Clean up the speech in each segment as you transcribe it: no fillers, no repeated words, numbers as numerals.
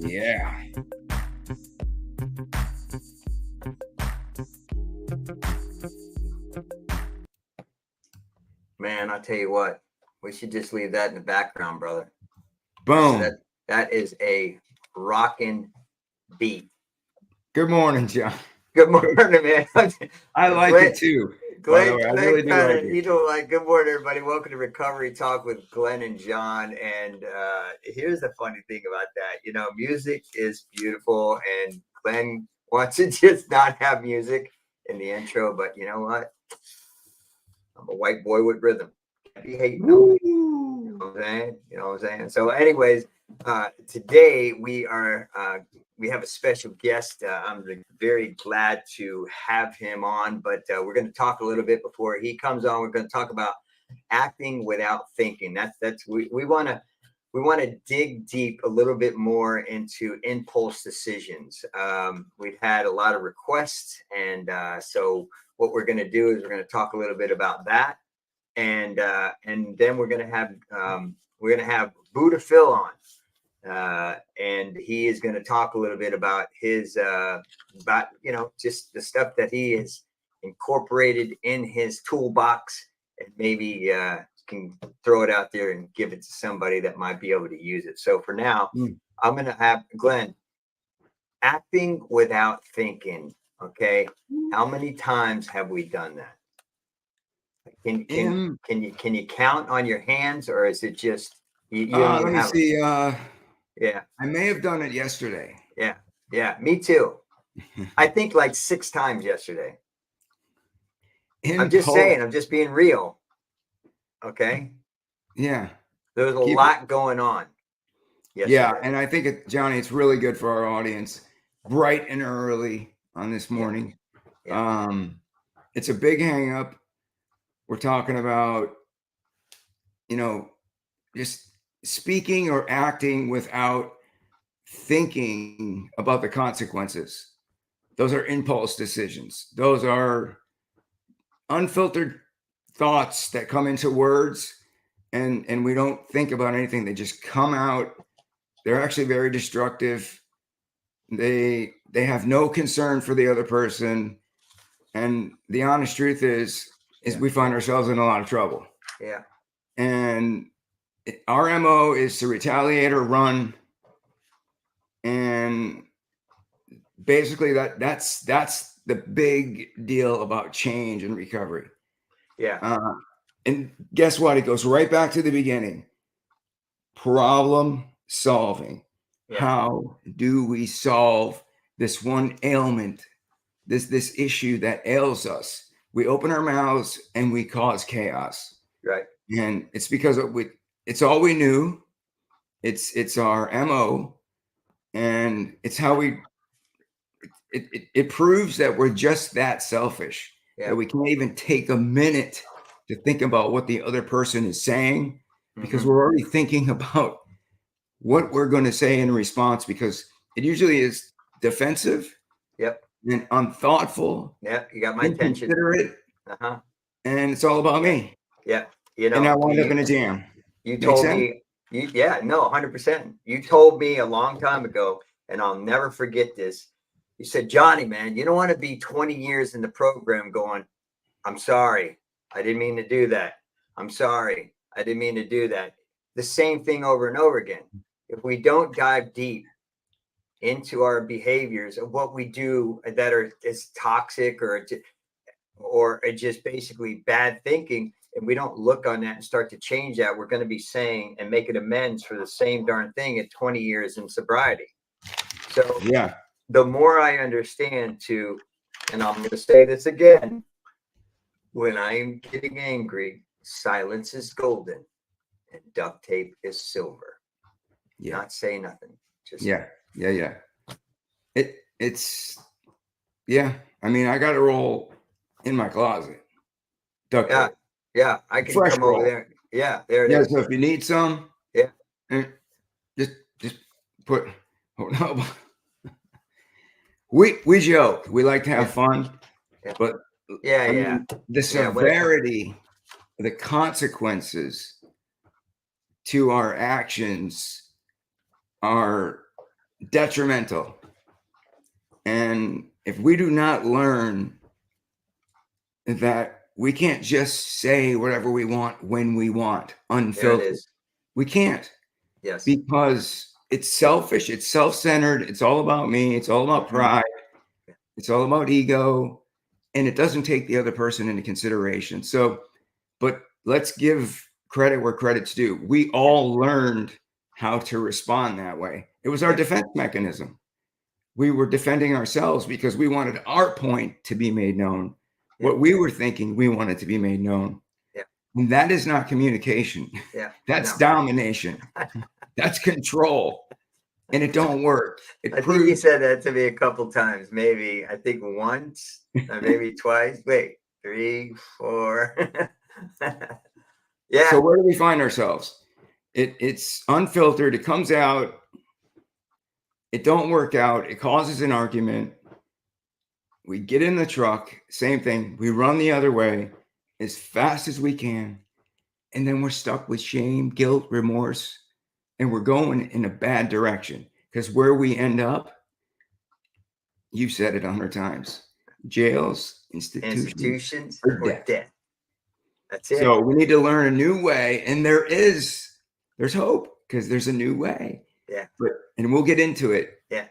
Yeah. Man, I tell you what, we should just leave that in the background, brother. Boom. That is a rocking beat. Good morning, John. Good morning, man. I like Glenn, it too. By the way, I really do like it. You know, like, good morning, everybody. Welcome to Recovery Talk with Glenn and John. And here's the funny thing about that. You know, music is beautiful, and Glenn wants to just not have music in the intro. But you know what? I'm a white boy with rhythm. Can't be hating on me. You know what I'm saying? You know what I'm saying? So, anyways, today we have a special guest. I'm very glad to have him on, but we're going to talk a little bit before he comes on. We're going to talk about acting without thinking. That's we want to dig deep a little bit more into impulse decisions. We've had a lot of requests, and so what we're going to do is we're going to talk a little bit about that, and then we're going to have Buddha Phil on. And he is going to talk a little bit about his about just the stuff that he has incorporated in his toolbox, and maybe can throw it out there and give it to somebody that might be able to use it. So for now, I'm going to have Glenn, acting without thinking. Okay, how many times have we done that? Can you count on your hands, or is it just you don't even let me see. Yeah, I may have done it yesterday. Yeah, me too. I think like 6 times yesterday. I'm just saying, I'm just being real. Okay. Yeah. There was a lot going on yesterday. Yeah, and I think Johnny, it's really good for our audience, bright and early on this morning. Yeah. It's a big hang up. We're talking about, just speaking or acting without thinking about the consequences. Those are impulse decisions. Those are unfiltered thoughts that come into words, and we don't think about anything. They just come out. They're actually very destructive. They have no concern for the other person. And the honest truth is we find ourselves in a lot of trouble. Yeah. And our MO is to retaliate or run. And basically that's the big deal about change and recovery. Yeah. And guess what? It goes right back to the beginning. Problem solving. Yeah. How do we solve this one ailment, this issue that ails us? We open our mouths and we cause chaos. Right. And it's because it's all we knew. It's our MO, and it's how it proves that we're just that selfish. Yeah. That we can't even take a minute to think about what the other person is saying, because we're already thinking about what we're going to say in response, because it usually is defensive. Yep. And unthoughtful. Yep. You got my attention. Inconsiderate. Uh-huh. And it's all about me. Yeah. And I wind up in a jam. You told me, 100%. You told me a long time ago, and I'll never forget this. You said, Johnny, man, you don't want to be 20 years in the program going, I'm sorry, I didn't mean to do that. I'm sorry, I didn't mean to do that. The same thing over and over again. If we don't dive deep into our behaviors of what we do that is toxic or just basically bad thinking, and we don't look on that and start to change that, we're going to be saying and making amends for the same darn thing at 20 years in sobriety. So yeah, the more I understand and I'm going to say this again, when I'm getting angry, silence is golden and duct tape is silver. Yeah. Not say nothing. Just yeah. It's I mean, I got a roll in my closet. Duct tape. Yeah, I can come over there. Yeah, there it is. So if you need some, just put. Oh no. We joke. We like to have fun, but the severity, the consequences to our actions are detrimental. And if we do not learn that we can't just say whatever we want when we want, There it unfiltered, is. we can't, Yes. because it's selfish, it's self-centered, it's all about me, it's all about pride, it's all about ego, and it doesn't take the other person into consideration. So, but let's give credit where credit's due. We all learned how to respond that way. It was our Yeah. defense mechanism. We were defending ourselves because we wanted our point to be made known. Yeah. What we were thinking, we wanted to be made known. Yeah. And that is not communication. Yeah. That's No. domination. That's control. And it don't work. It I think you said that to me a couple times, maybe, I think once, or maybe twice. Wait, 3, 4. Yeah. So where do we find ourselves? It's unfiltered. It comes out. It don't work out. It causes an argument. We get in the truck, same thing. We run the other way as fast as we can. And then we're stuck with shame, guilt, remorse, and we're going in a bad direction. Because where we end up, you've said it 100 times, jails, institutions, or death. death. That's it. So we need to learn a new way. And there's hope, because there's a new way. Yeah. And we'll get into it. Yeah.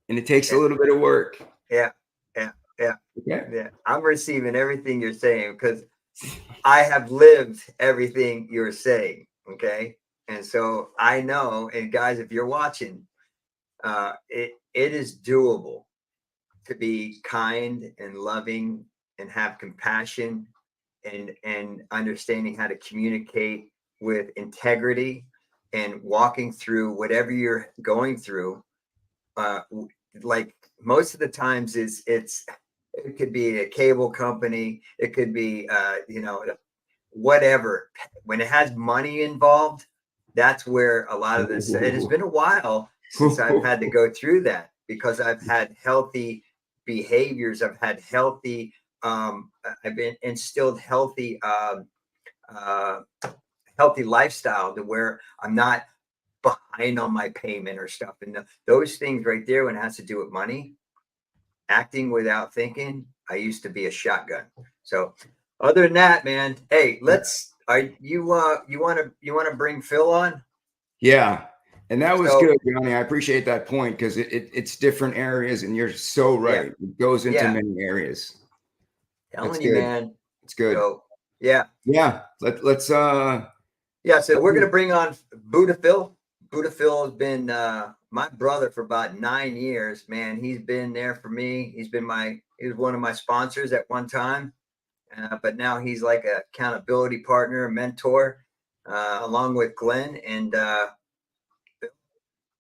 And it takes a little bit of work. Yeah. Yeah. Yeah. Okay. Yeah. I'm receiving everything you're saying because I have lived everything you're saying. Okay. And so I know, and guys, if you're watching, it is doable to be kind and loving and have compassion and understanding how to communicate with integrity and walking through whatever you're going through. Like most of the times it could be a cable company, it could be whatever. When it has money involved, that's where a lot of this, and it's been a while since I've had to go through that, because I've had healthy behaviors, I've had healthy I've been instilled healthy lifestyle to where I'm not behind on my payment or stuff. And those things right there, when it has to do with money, acting without thinking, I used to be a shotgun. So other than that, man, hey, you want to bring Phil on? Yeah. And that was good, Johnny. I appreciate that point, because it's different areas, and you're so right. Yeah. It goes into many areas. Telling you, man. It's good. So, yeah. Let's so we're gonna bring on Buddha Phil. Buddha Phil has been my brother for about 9 years, man. He's been there for me. He was one of my sponsors at one time, but now he's like an accountability partner, a mentor, along with Glenn. And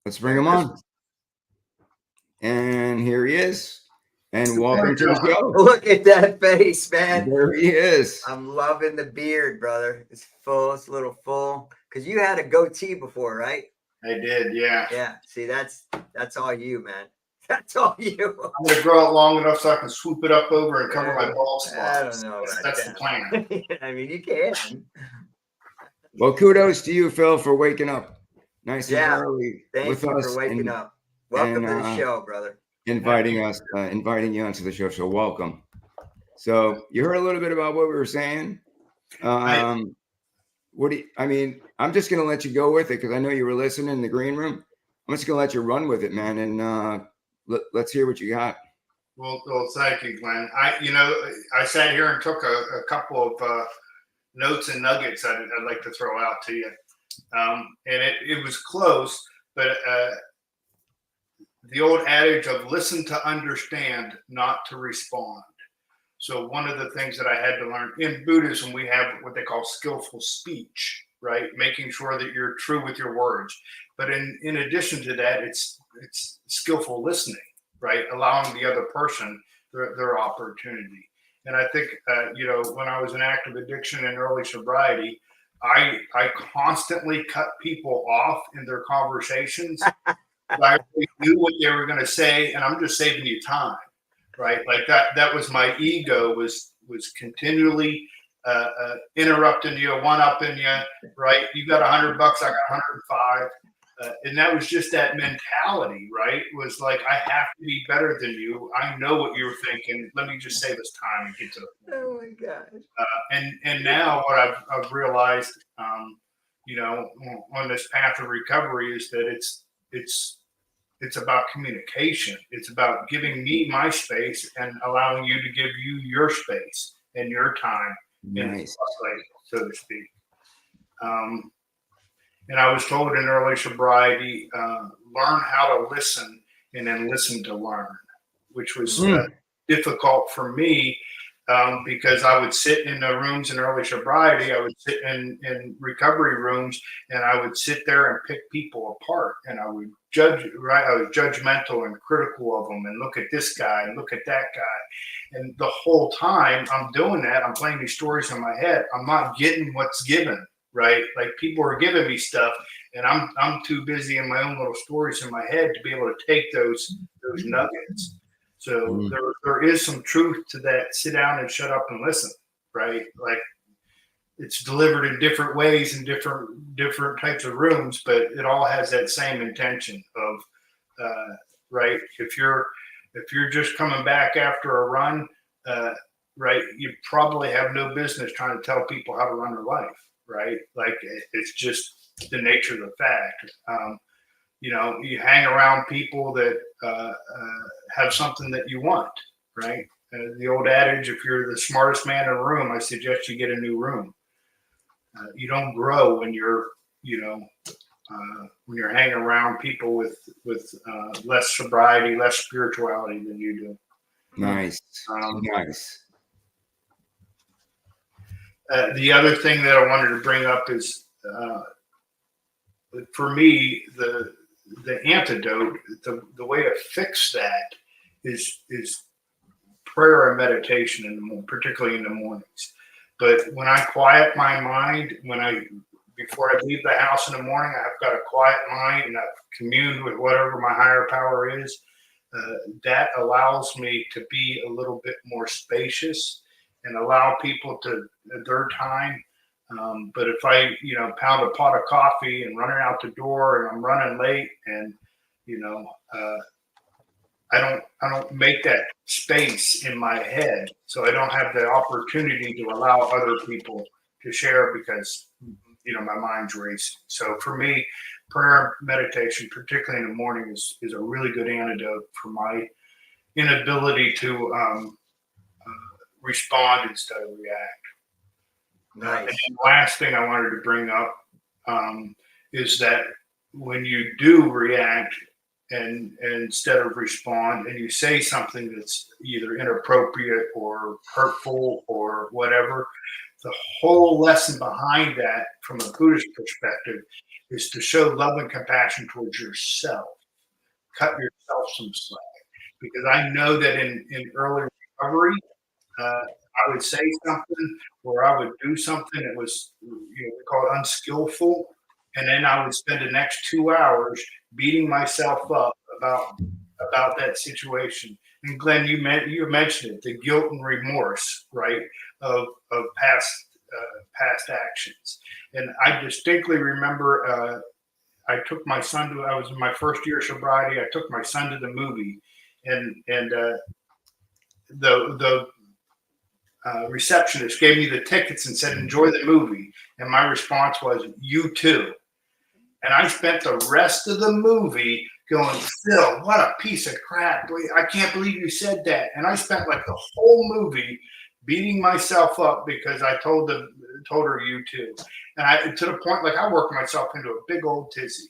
let's bring him on. And here he is. And welcome to the show. Look at that face, man. There he is. I'm loving the beard, brother. It's full. It's a little full. Because you had a goatee before, right? I did, yeah. Yeah. See, that's all you, man. That's all you. I'm going to grow it long enough so I can swoop it up over and cover my bald spot. I don't know. That's the plan. I mean, you can. Well, kudos to you, Phil, for waking up nice and early with us. Thank you for waking up. Welcome to the show, brother. Inviting you onto the show. So welcome. So you heard a little bit about what we were saying. I'm just going to let you go with it, because I know you were listening in the green room. I'm just going to let you run with it, man. And let's hear what you got. Well, thank you, Glenn. I sat here and took a couple of notes and nuggets I'd like to throw out to you. And it was close, but the old adage of listen to understand, not to respond. So one of the things that I had to learn in Buddhism, we have what they call skillful speech, right? Making sure that you're true with your words. But in addition to that, it's skillful listening, right? Allowing the other person their opportunity. And I think, when I was in active addiction and early sobriety, I constantly cut people off in their conversations. I really knew what they were going to say, and I'm just saving you time, right? Like that was my ego was continually interrupting you, one-upping you, right? You got $100, I got 105. And that was just that mentality, right? It was like, I have to be better than you. I know what you're thinking. Let me just save us time and get to the point. Oh my gosh. And now what I've realized, on this path of recovery is that it's about communication. It's about giving me my space and allowing you to give you your space and your time in Nice. spotlight, so to speak. And I was told in early sobriety, learn how to listen and then listen to learn, which was difficult for me because I would sit in the rooms in early sobriety. I would sit in recovery rooms and I would sit there and pick people apart, and I would judge, right? I was judgmental and critical of them and look at this guy and look at that guy. And the whole time I'm doing that, I'm playing these stories in my head. I'm not getting what's given. Right, like people are giving me stuff, and I'm too busy in my own little stories in my head to be able to take those nuggets. So there is some truth to that. Sit down and shut up and listen. Right, like it's delivered in different ways in different types of rooms, but it all has that same intention of right. If you're just coming back after a run, right, you probably have no business trying to tell people how to run their life. Right, like it's just the nature of the fact. You hang around people that have something that you want. Right, the old adage: if you're the smartest man in a room, I suggest you get a new room. You don't grow when you're hanging around people with less sobriety, less spirituality than you do. Nice. Nice. The other thing that I wanted to bring up is, for me, the antidote, the way to fix that is prayer and meditation in the morning, particularly in the mornings. But when I quiet my mind, before I leave the house in the morning, I've got a quiet mind and I've communed with whatever my higher power is. That allows me to be a little bit more spacious and allow people to their time. But if I, pound a pot of coffee and running out the door and I'm running late and, I don't make that space in my head. So I don't have the opportunity to allow other people to share because, my mind's racing. So for me, prayer and meditation, particularly in the morning, is a really good antidote for my inability to, respond instead of react. Nice. And the last thing I wanted to bring up is that when you do react and instead of respond, and you say something that's either inappropriate or hurtful or whatever, the whole lesson behind that from a Buddhist perspective is to show love and compassion towards yourself. Cut yourself some slack. Because I know that in early recovery, I would say something or I would do something that was, we call it unskillful. And then I would spend the next 2 hours beating myself up about that situation. And Glenn, you mentioned it, the guilt and remorse, right, of past actions. And I distinctly remember I took my son I was in my first year of sobriety. I took my son to the movie, and the receptionist gave me the tickets and said, "Enjoy the movie." And my response was, "You too." And I spent the rest of the movie going, "Phil, what a piece of crap. I can't believe you said that." And I spent like the whole movie beating myself up because I told her "you too." And to the point, like I worked myself into a big old tizzy.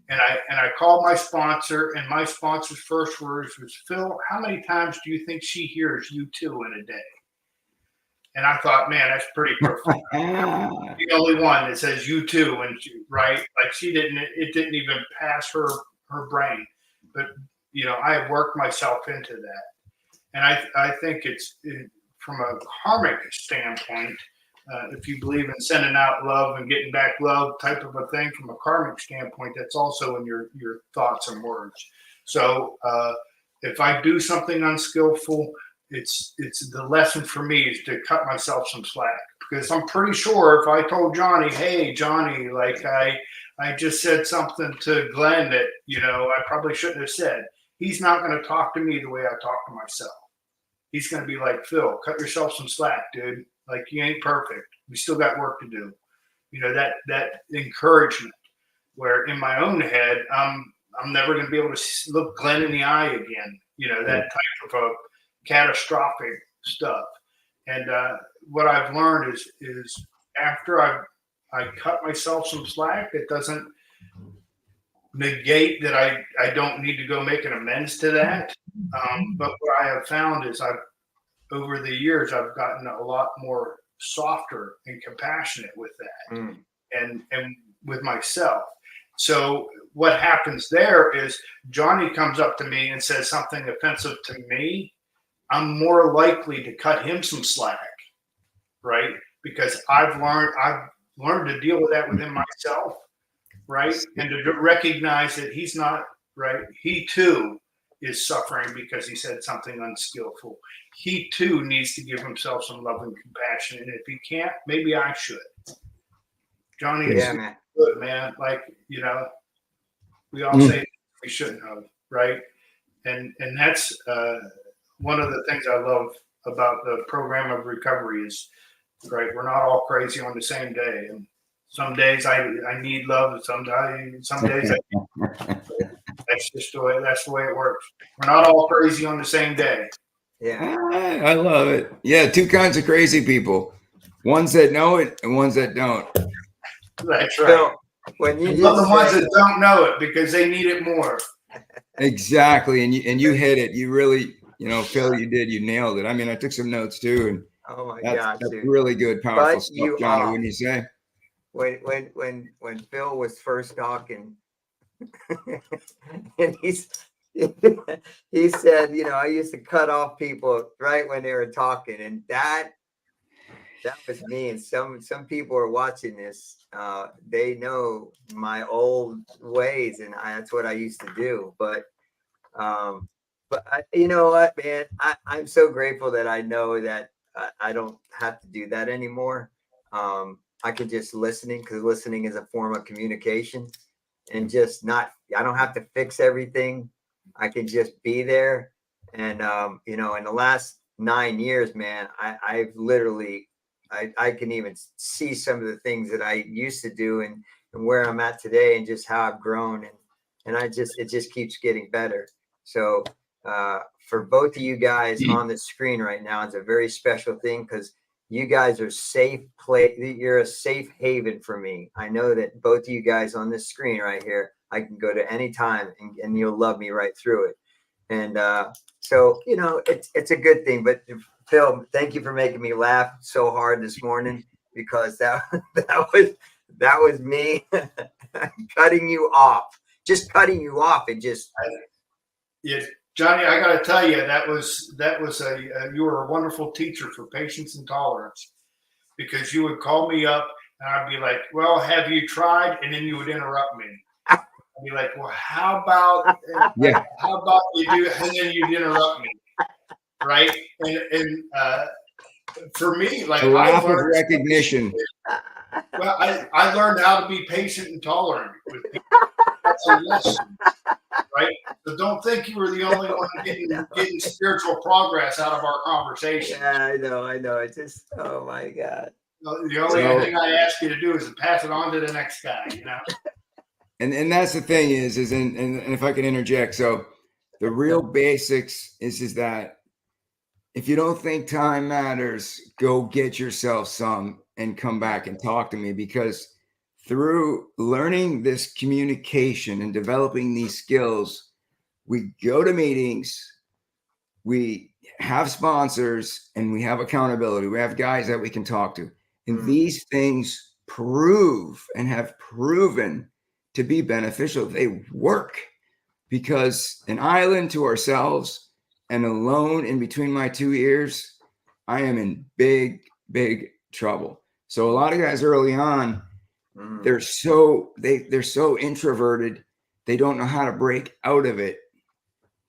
And I called my sponsor, and my sponsor's first words was, "Phil, how many times do you think she hears "you too" in a day?" And I thought, man, that's pretty profound. The only one that says "you too," and right, like it didn't even pass her brain. But I have worked myself into that, and I think it's from a karmic standpoint. If you believe in sending out love and getting back love type of a thing, from a karmic standpoint, that's also in your thoughts and words. So if I do something unskillful, it's the lesson for me is to cut myself some slack, because I'm pretty sure if I told Johnny, "Hey, Johnny, like I I just said something to Glenn that, I probably shouldn't have said. He's not going to talk to me the way I talk to myself. He's going to be like, Phil, cut yourself some slack, dude. Like, you ain't perfect. We still got work to do. That encouragement, where in my own head, I'm never going to be able to look Glenn in the eye again. That type of catastrophic stuff. And what I've learned is after I cut myself some slack, it doesn't negate that I don't need to go make an amends to that. But what I have found is over the years, I've gotten a lot more softer and compassionate with that and with myself. So what happens there is Johnny comes up to me and says something offensive to me. I'm more likely to cut him some slack, right? Because I've learned to deal with that within myself, right? And to recognize that he's not, right? He too is suffering because he said something unskillful. He too needs to give himself some love and compassion. And if he can't, maybe I should. Johnny is good, man. Like, we all say we shouldn't have, right? And that's one of the things I love about the program of recovery is, right, we're not all crazy on the same day. And some days I need love, and some days that's just the way it works. We're not all crazy on the same day. Yeah. I love it. Yeah, two kinds of crazy people. Ones that know it and ones that don't. That's right. So, when you the ones that don't know it because they need it more. Exactly. And you hit it. You really, Phil, you did. You nailed it. I mean, I took some notes too. And oh my that's God, dude. really good, powerful But stuff, Johnny, wouldn't you say? When Phil was first talking, and he said, I used to cut off people right when they were talking, and that was me. And some people are watching this. They know my old ways, and that's what I used to do. But you know what, man? I'm so grateful that I know that I don't have to do that anymore. I can just because listening is a form of communication, and just I don't have to fix everything. I can just be there. And, in the last 9 years, man, I've literally, I can even see some of the things that I used to do and where I'm at today and just how I've grown. And it just keeps getting better. So, for both of you guys on the screen right now, it's a very special thing because you guys are safe place. You're a safe haven for me. I know that both of you guys on this screen right here, I can go to any time and you'll love me right through it. And so, it's a good thing. But Phil, thank you for making me laugh so hard this morning, because that was me cutting you off. Yeah, Johnny, I got to tell you, that was you were a wonderful teacher for patience and tolerance, because you would call me up and I'd be like, well, have you tried? And then you would interrupt me. I'd be like, well, how about you do? And then you'd interrupt me. Right. And for me, like, a laugh of recognition. Well, I learned how to be patient and tolerant with people. That's a lesson. Right? So don't think you were the only one getting spiritual progress out of our conversation. Yeah, I know. It's just, oh my God. The only thing I ask you to do is to pass it on to the next guy, And that's the thing is and if I can interject, so the real basics is that if you don't think time matters, go get yourself some and come back and talk to me, because through learning this communication and developing these skills, we go to meetings, we have sponsors, and we have accountability. We have guys that we can talk to. And these things prove and have proven to be beneficial. They work, because an island to ourselves and alone in between my two ears, I am in big, big trouble. So a lot of guys early on, they're so introverted, they don't know how to break out of it.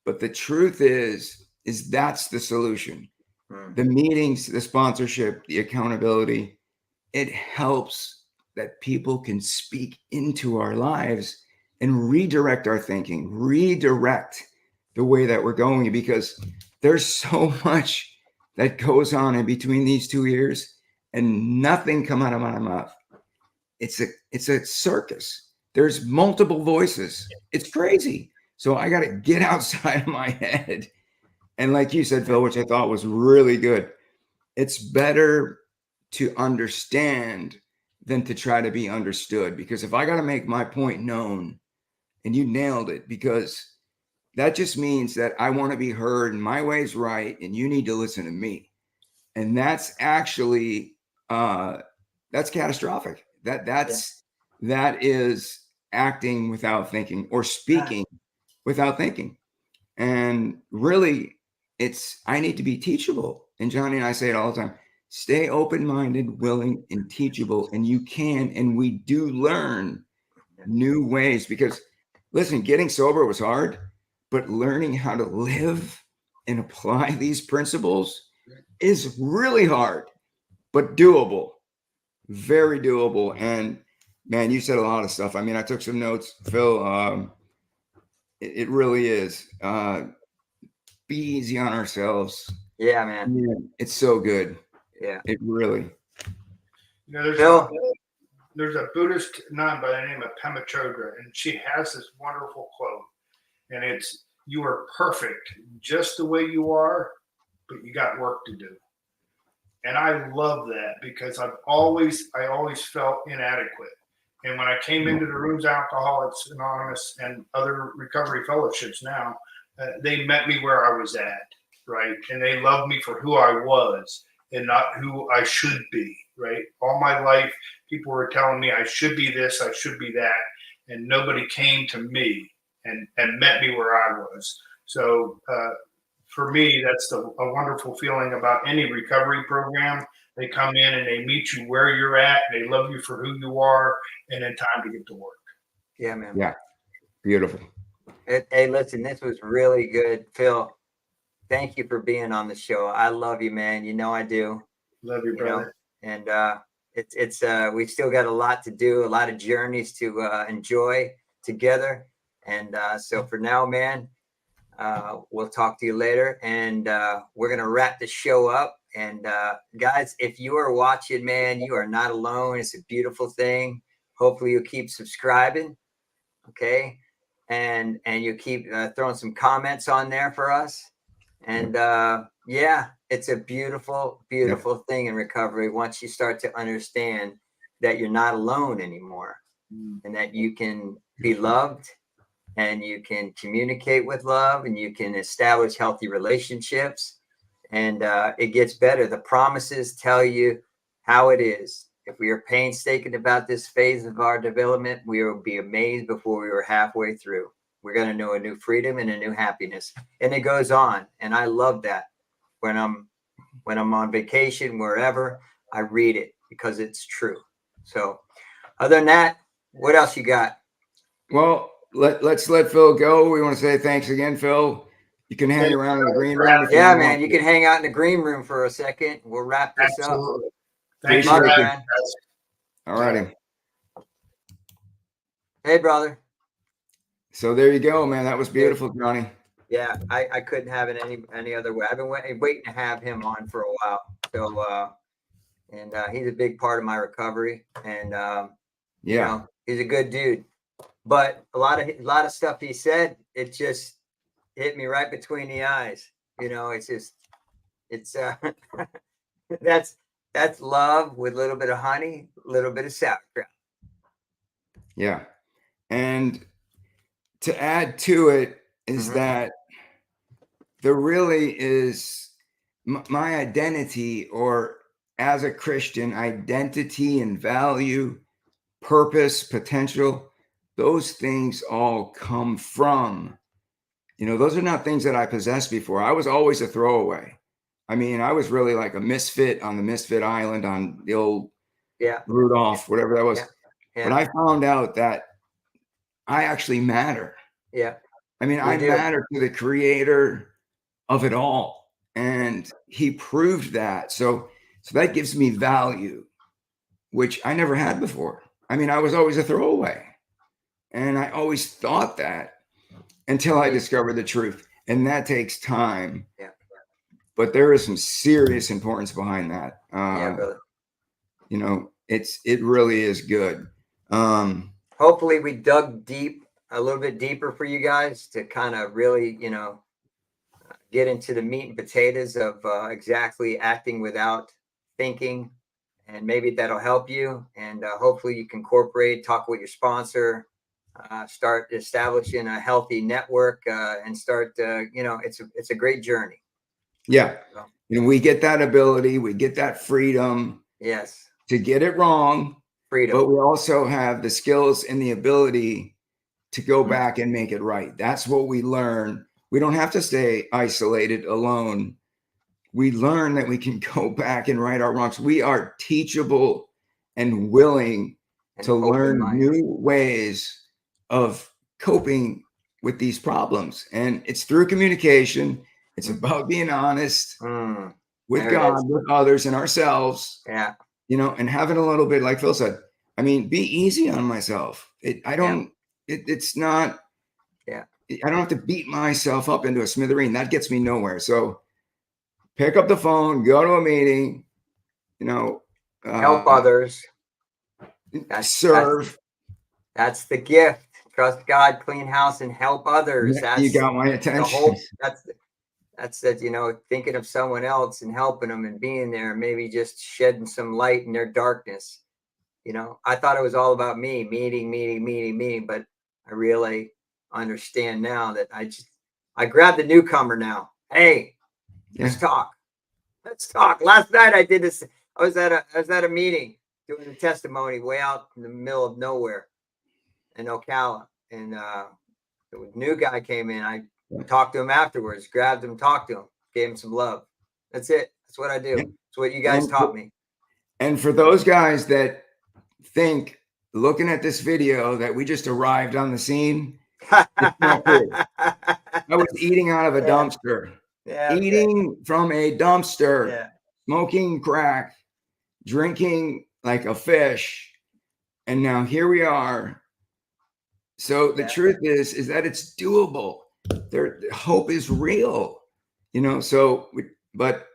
But the truth is that's the solution. The meetings, the sponsorship, the accountability, it helps that people can speak into our lives and redirect our thinking, redirect the way that we're going, because there's so much that goes on in between these 2 ears and nothing come out of my mouth. It's a circus. There's multiple voices. It's crazy. So I got to get outside of my head. And like you said, Phil, which I thought was really good, it's better to understand than to try to be understood. Because if I got to make my point known, and you nailed it, because that just means that I want to be heard and my way's right, and you need to listen to me. And that's actually that's catastrophic. That is acting without thinking, or speaking without thinking. And really, I need to be teachable. And Johnny and I say it all the time: stay open-minded, willing, and teachable. And you can, and we do learn new ways. Because listen, getting sober was hard, but learning how to live and apply these principles is really hard, but doable. Very doable. And man, you said a lot of stuff. I mean, I took some notes, Phil. It really is. Be easy on ourselves. Yeah, man. Man, it's so good. Yeah. It really. You know, Phil? there's a Buddhist nun by the name of Pema Chodra, and she has this wonderful quote, and it's, "You are perfect just the way you are, but you got work to do." And I love that, because I always felt inadequate. And when I came into the rooms, Alcoholics Anonymous and other recovery fellowships now, they met me where I was at, right? And they loved me for who I was and not who I should be, right? All my life, people were telling me I should be this, I should be that, and nobody came to me and met me where I was. So for me, that's a wonderful feeling about any recovery program. They come in and they meet you where you're at. They love you for who you are, and then time to get to work. Yeah, man. Yeah. Beautiful. Hey, listen, this was really good. Phil, thank you for being on the show. I love you, man. You know I do. Love you, brother. And it's we've still got a lot to do, a lot of journeys to enjoy together. And so for now, man, we'll talk to you later, and we're gonna wrap the show up. And guys, if you are watching, man, you are not alone. It's a beautiful thing. Hopefully you'll keep subscribing, okay, and you keep throwing some comments on there for us. And yeah, it's a beautiful thing in recovery once you start to understand that you're not alone anymore, and that you can be loved, and you can communicate with love, and you can establish healthy relationships, and it gets better. The promises tell you how it is. If we are painstaking about this phase of our development, we will be amazed before we were halfway through. We're going to know a new freedom and a new happiness. And it goes on. And I love that. When I'm on vacation, wherever, I read it because it's true. So other than that, what else you got? Well, let's let Phil go. We want to say thanks again, Phil. You can hang around in the green room. Yeah, man. You can hang out in the green room for a second. We'll wrap this Absolutely. up. Thanks Appreciate for it. having man. us. All righty. Hey, brother. So there you go, man. That was beautiful, Johnny. Yeah, I couldn't have it any other way. I've been waiting to have him on for a while. So, and he's a big part of my recovery. And you know, he's a good dude. But a lot of stuff he said, it just hit me right between the eyes. You know, it's that's love with a little bit of honey, a little bit of sauerkraut. Yeah. And to add to it is that there really is my identity, or as a Christian, identity and value, purpose, potential, those things all come from, those are not things that I possessed before. I was always a throwaway. I mean, I was really like a misfit on the Misfit Island on the old Rudolph, whatever that was. Yeah. But I found out that I actually matter. Yeah. I mean, I matter to the creator of it all. And he proved that. So that gives me value. which I never had before. I mean, I was always a throwaway. And I always thought that until I discovered the truth. And that takes time. Yeah. But there is some serious importance behind that. Yeah, brother. You know, it really is good. Hopefully we dug deep, a little bit deeper for you guys to kind of really, you know, get into the meat and potatoes of exactly acting without thinking, and maybe that'll help you. And hopefully you can incorporate, talk with your sponsor, start establishing a healthy network, and start, you know, it's a great journey. Yeah. So, You know, we get that ability, we get that freedom yes, to get it wrong, freedom. but we also have the skills and the ability to go back and make it right. That's what we learn. We don't have to stay isolated alone. We learn that we can go back and right our wrongs. We are teachable and willing And to learn open-minded. new ways of coping with these problems. And it's through communication. It's about being honest with There it God, is. with others, and ourselves. Yeah. You know, and having a little bit, like Phil said, I mean, be easy on myself. It's not, Yeah. I don't have to beat myself up into a smithereen. That gets me nowhere. So pick up the phone, go to a meeting, you know, Help others. serve. That's the gift. Trust God, clean house, and help others. You got my the attention. whole. That's that. You know, thinking of someone else and helping them and being there, maybe just shedding some light in their darkness. You know, I thought it was all about me, meeting, but I really understand now that I grabbed the newcomer now. Hey, let's talk. Let's talk. Last night I did this. I was at a meeting doing a testimony way out in the middle of nowhere in Ocala, and the new guy came in. I talked to him afterwards, grabbed him, talked to him, gave him some love. That's it. That's what I do. That's what you guys taught me. And for those guys that think, looking at this video, that we just arrived on the scene, it's not true. I was eating out of a dumpster, eating from a dumpster, smoking crack, drinking like a fish, and now here we are. So the truth is that it's doable. Hope is real, you know. So, but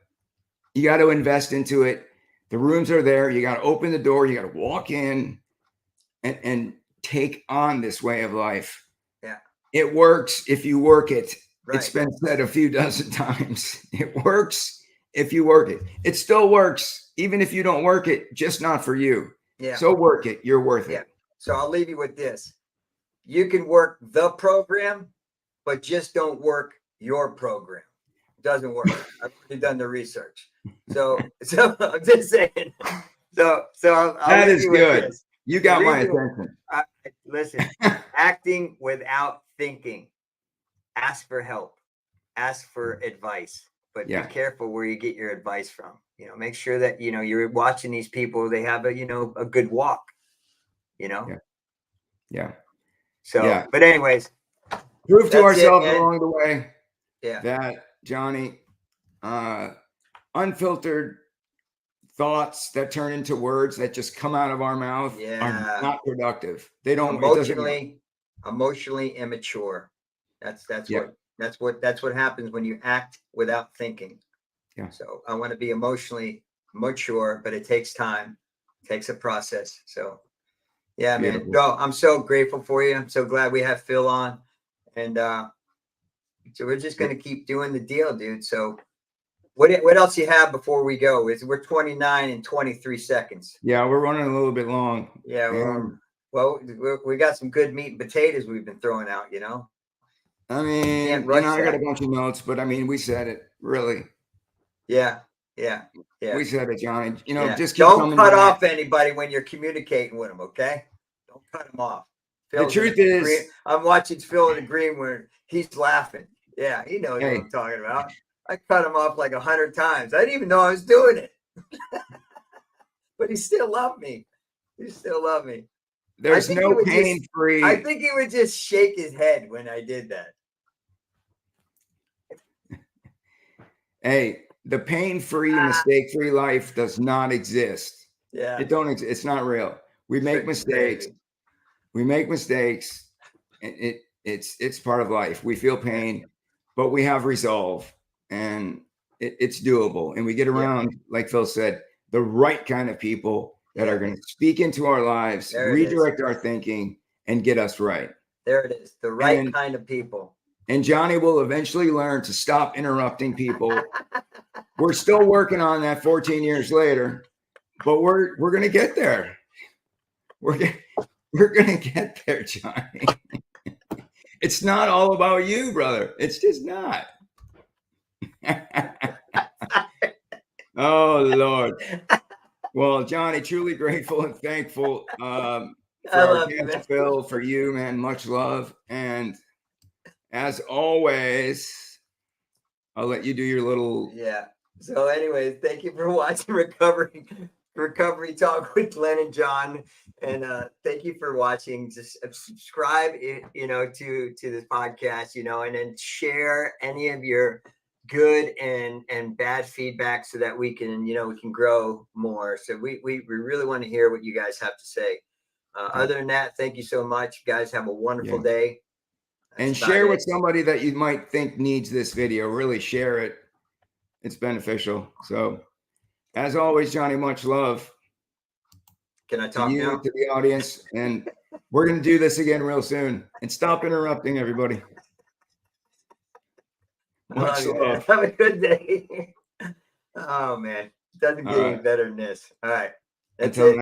you got to invest into it. The rooms are there. You got to open the door. You got to walk in and take on this way of life. Yeah, it works if you work it. Right. It's been said a few dozen times. It works if you work it. It still works even if you don't work it, just not for you. Yeah. So work it. You're worth Yeah. it. So I'll leave you with this. You can work the program, but just don't work your program. It doesn't work. I've already done the research. So I'm just saying. So I'll That leave is you with good. this. You got my reason- attention. Listen, acting without thinking. Ask for help. Ask for advice. But Yeah. be careful where you get your advice from. You know, make sure that, you know, you're watching these people, they have a, you know, a good walk, you know? Yeah. Yeah. So, Yeah. but anyways, Prove to That's it, ourselves man. along the way yeah. that, Johnny, unfiltered thoughts that turn into words that just come out of our mouth Yeah. are not productive. They don't it doesn't work. Emotionally immature. That's Yeah. what happens when you act without thinking. Yeah. So I want to be emotionally mature, but it takes time. It takes a process. So yeah, man. Beautiful. Bro, I'm so grateful for you. I'm so glad we have Phil on. And so we're just gonna keep doing the deal, dude. So what else you have before we go? We're 29 and 23 seconds. Yeah, we're running a little bit long. Yeah, And, well, we got some good meat and potatoes we've been throwing out, you know. I mean, Can't you rush know, I got a that. bunch of notes, but I mean, we said it really. Yeah. We said it, Johnny. You know, Yeah. just keep Don't coming cut back. off anybody when you're communicating with them, okay? Don't cut them off. Phil's in truth the is- green- I'm watching Phil in the green where he's laughing. Yeah, he knows Hey. what I'm talking about. I cut him off like 100 times. I didn't even know I was doing it. But he still loved me. He still loved me. There's think no you would just- pain free. I think he would just shake his head when I did that. Hey, the pain free, mistake free life does not exist. Yeah. It don't exist. It's not real. We make It's mistakes. crazy. We make mistakes. And it's part of life. We feel pain, but we have resolve, and it's doable. And we get around, like Phil said, the right kind of people that are going to speak into our lives, There it is. redirect our thinking, and get us right. There it is. The right And- kind of people. And Johnny will eventually learn to stop interrupting people. We're still working on that 14 years later, but we're going to get there. We're going to get there, Johnny. It's not all about you, brother. It's just not. Oh, Lord. Well, Johnny, truly grateful and thankful for I our love you, guest, man. Phil, for you, man. Much love. And as always, I'll let you do your little. Yeah. So, anyways, thank you for watching Recovery Talk with Glenn and John, and thank you for watching. Just subscribe, to this podcast, and then share any of your good and bad feedback so that we can, we can grow more. So we really want to hear what you guys have to say. Other than that, thank you so much. You guys have a wonderful day. And That's share about with it. somebody that you might think needs this video. Really share it. It's beneficial. So, as always, Johnny, much love Can I to talk you, now? to the audience. And we're going to do this again real soon. And stop interrupting everybody. Much Love you, man. love. Have a good day. Oh man, doesn't get All any right. better than this. All right, that's Until it.